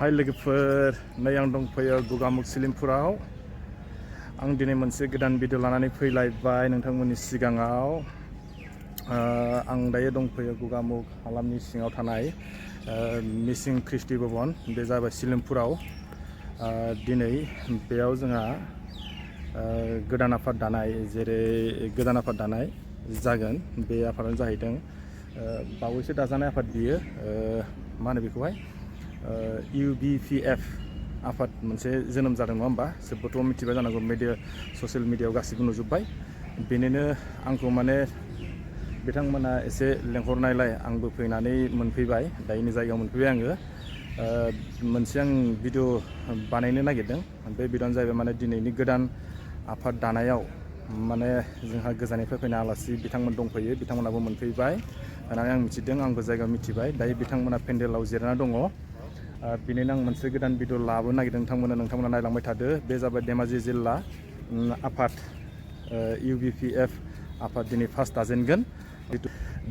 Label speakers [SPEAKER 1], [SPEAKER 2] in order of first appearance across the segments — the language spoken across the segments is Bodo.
[SPEAKER 1] हाय लोगोफोर, नै आं दंफैयो गगामुग सिलिमपुराव। आं दिनै मोनसे गोदान भिडिअ लानानै फैलायबाय नोंथांमोननि सिगाङाव। आं दायो दंफैयो गगामुग हालामनि सिङाव थानाय मिसिं ख्रिस्टि भवन, बे जाबाय सिलिमपुराव। दिनै बेयाव जोंहा गोदान आफाद दानाय, जेरै गोदान आफाद दानाय जागोन। बे आफादानो जाहैदों बावैसो दाजानाय आफाद बियो, मा होनो बेखौहाय UBPF आफाद मोनसे जोनोम जादों, नङा होमबा? जोबोथ' मिथिबाय जानांगौ, ससियेल मिडियायाव गासिबो नुजोब्बाय। बेनिनो आंखौ माने बिथांमोना एसे लेंहरनायलाय आंबो फैनानै मोनफैबाय, दायोनि जायगायाव मोनफैबाय आङो। मोनसे आं भिडिअ बानायनो नागिरदों। बे भिडिअआनो जाहैबाय माने दिनैनि गोदान आफाद दानायाव माने जोंहा गोजाननिफ्राय फैनाय आलासि बिथांमोन दंफैयो, बिथांमोनाबो मोनफैबाय होननानै आं मिथिदों। आंबो जायगायाव मिथिबाय। दायो बिथांमोना पेन्डेलाव जिरायना दङ। बिनिनो आं मोनसे गोदान भिडिअ लाबोनो नागिरदों नोंथांमोना नायलांबाय थादो। बे जाबाय धेमाजि जिल्ला आफाद UBPF आफाद दिनै फार्स्ट दाजेनगोन।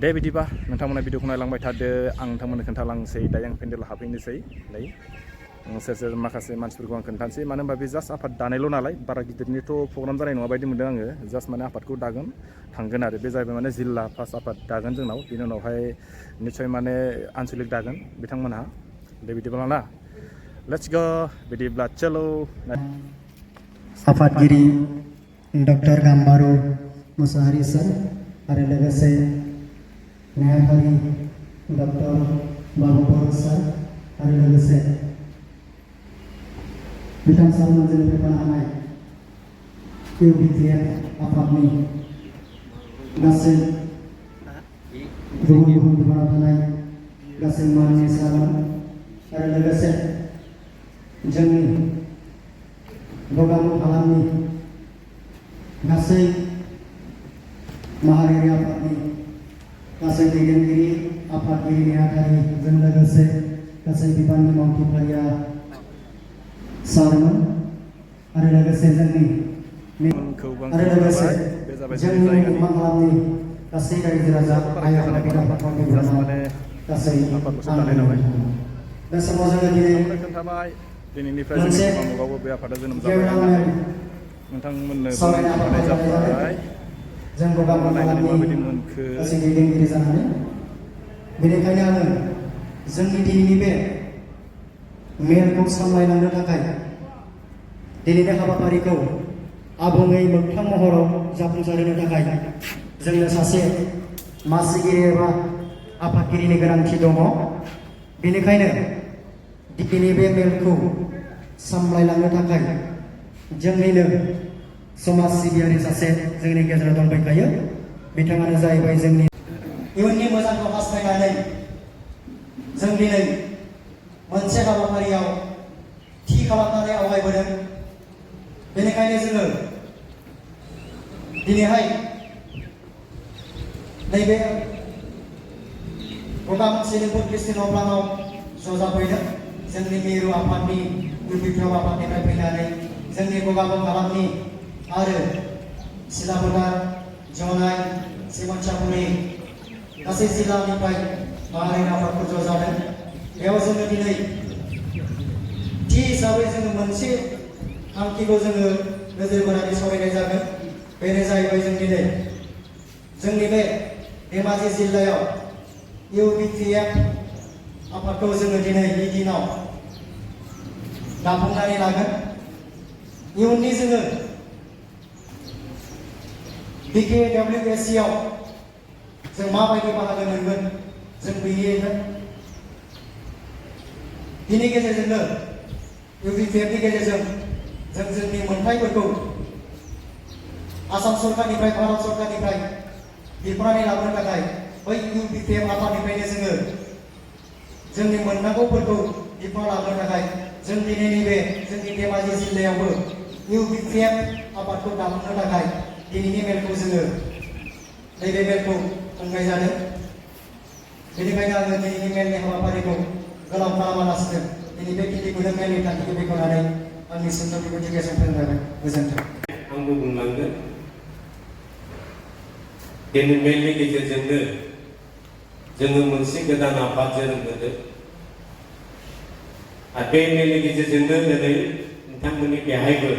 [SPEAKER 1] दे बिदिबा नोंथांमोना भिडिअखौ नायलांबाय थादो, आं नोंथांमोननो खोन्थालांसै। दायो आं पेन्डेलाव हाबहैनोसै। सोर सोर माखासे मानसिफोरखौ आं खोन्थानोसै, मानो होनबा बे जास्ट आफाद दानायल' नालाय, बारा गिदिरनिथ' प्रग्राम जानाय नङा बायदि मोनदों आङो। जास्ट माने आफादखौ दागोन, थांगोन आरो। बे जाहैबाय माने जिल्ला फार्स्ट आफाद दागोन जोंनाव। बिनि उनावहाय निस्सय माने आनसलिक दागोन बिथांमोनहा। दे बिदिब्ला ना, लेट्स गो। बिदिब्ला चलो।
[SPEAKER 2] आफादगिरि डक्टर गाम्बारु मुसाहारि सर आरो लोगोसे नेहाथारि डक्टर बाबु बर' सर आरो लोगोसे बिथां सारमोनजों फैफानो हानाय UBPF आफादनि गासै गुबुन गुबुन बिफानाव थानाय गासै माननि सारमोन आरो लोगोसे जोंनि गगामुग हालामनि गासै माहारियारि आफादनि गासै दैदेनगिरि, आफादगिरि, नेहाथारिजों लोगोसे गासै बिबाननि मावथिफारिया सारमोन आरो लोगोसे जोंनि गगामुग हालामनि गासै रायजो राजा, आइ आफा, बिदा फंबाय, बिबोनां गासै बे समाव जोङो दिनै
[SPEAKER 1] दिनैनिफ्राय जोंनि गगामुगावबो बे आफादा जोनोम जाबाय होननानै नोंथांमोननो फोरमायनाय जाबाय।
[SPEAKER 2] जों गगामुग
[SPEAKER 1] नायनानै
[SPEAKER 2] हालामनि
[SPEAKER 1] माबायदि मोनखो,
[SPEAKER 2] गासै दैदेनगिरि जानानै, बेनिखायनो आङो जोंनि दिनैनि बे मेलखौ सामलायलांनो थाखाय दिनैनि हाबाफारिखौ आबुङै मोगथां महराव जाफुंसारहोनो थाखाय जोंनो सासे मासिगिरि एबा आफादगिरिनि गोनांथि दङ। बेनिखायनो दिनैनि बे मेलखौ सामलायलांनो थाखाय जोंनिनो समाज सिबियारि सासे जोंनि गेजेराव दंफैखायो। बिथाङानो जाहैबाय जोंनि इयुननि मोजांखौ हास्थायनानै जों दिनै मोनसे हाबाफारियाव थि खालामनानै आवगायबोदों। बेनिखायनो जोङो दिनैहाय नैबे गगामुग सिलिमपुर ख्रिस्टियान अब्लाङाव ज' जाफैदों। जोंनि मिरु आफादनि UBPF आफादनिफ्राय फैनानै जोंनि गगामुग हालामनि आरो सिलाफोथार, जनाय, सिमोनसापुरि गासै जिल्लानिफ्राय माहारियारि आफादफोर ज' जादों। बेयाव जोङो दिनै थि हिसाबै जोङो मोनसे थांखिखौ जोङो नोजोर बोनानै सावरायनाय जागोन। बेनो जाहैबाय जों दिनै जोंनि बे धेमाजि जिल्लायाव UBPF आफादखौ जोङो दिनैनि दिनाव दाफुंनानै लागोन। इयुननि जोङो BKWSC आव जों माबायदि बाहागो मोनगोन, जों बिनि गेजेरजोंनो UBPF नि गेजेरजों जों जोंनि मोनथायफोरखौ आसाम सरकारनिफ्राय, भारत सरकारनिफ्राय बिफानानै लाबोनो थाखाय बै UBPF आफादनिफ्रायनो जोङो जोंनि मोननांगौफोरखौ बिफाव लाबोनो थाखाय जों दिनैनि बे जोंनि धेमाजि जिल्लायावबो UBPF आफादखौ दाफुंनो थाखाय दिनैनि मेलखौ जोङो नैबे मेलखौ खुंनाय जादों। बेनिखायनो आङो दिनैनि मेलनि हाबाफारिखौ गोलाव खालामालासिनो दिनै बे गिदिरखौनो मेलनि थांखिखौ बेखेवनानै आंनि सुंद' बिबुंथि गेजेरजों फोजोबबाय। गोजोन्थों।
[SPEAKER 3] आंबो बुंलांगोन, दिनै मेलनि गेजेरजोंनो जोङो मोनसे गोदान आफाद जोनोम होदों। आरो बे मेलनि गेजेरजोंनो दिनै नोंथांमोननि बेहायबो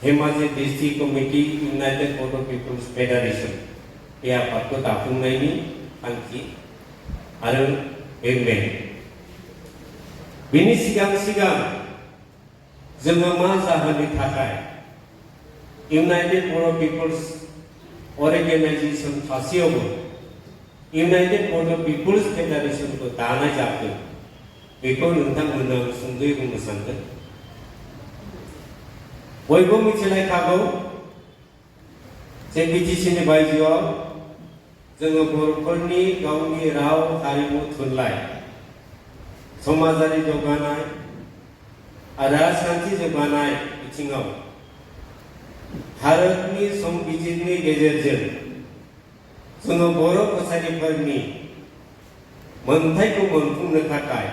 [SPEAKER 3] धेमाजि डिस्ट्रिक्ट कमिटि इउनाइटेड बड' पिपल्स फेडारेशन बे आफादखौ दाफुंनायनि थांखि आरो बे मेल बेनि सिगां जोङो मा जाहोननि थाखाय इउनाइटेड बड' पिपल्स अर्गेनाइजेशन थासेयावबो इउनाइटेड बड' पिपल्स फेडारेशनखौ दानाय जाखो बेखौ नोंथांमोना सुंद'यै बुंनो सानदों। बयबो मिथिलायखागौ जे बिटिसिनि बायजोआव जोङो बर'फोरनि गावनि राव हारिमु थुनलाइ समाजारि जौगानाय आरो राजखान्थि जौगानाय बिथिङाव भारतनि संबिजिरनि गेजेरजों जोङो बर' कसारिफोरनि मोनथायखौ मोनफुंनो थाखाय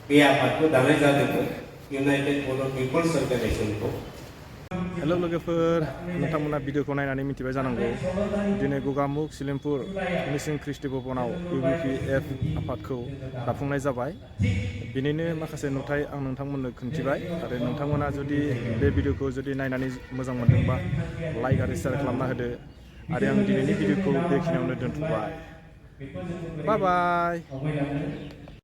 [SPEAKER 3] बे आफादखौ दानाय जादोंमोन इउनाइटेड बड' पिपल्स अर्गेनाइजेशनखौ।
[SPEAKER 1] हेलो लोगोफोर, नोंथांमोना भिडिअखौ नायनानै मिथिबाय जानांगौ दिनै गगामुग सिलिमपुर मिसिं ख्रिस्टि भबनाव UBPF आफादखौ दाफुंनाय जाबाय। बिनिनो माखासे नुथाय आं नोंथांमोननो खोन्थिबाय आरो नोंथांमोना जुदि बे भिडिअखौ जुदि नायनानै मोजां मोनदोंबा लाइक आरो शेयार खालामना होदो आरो आं दिनैनि भिडिअखौ बेखिनियावनो दोनथ'बाय। बाय बाय।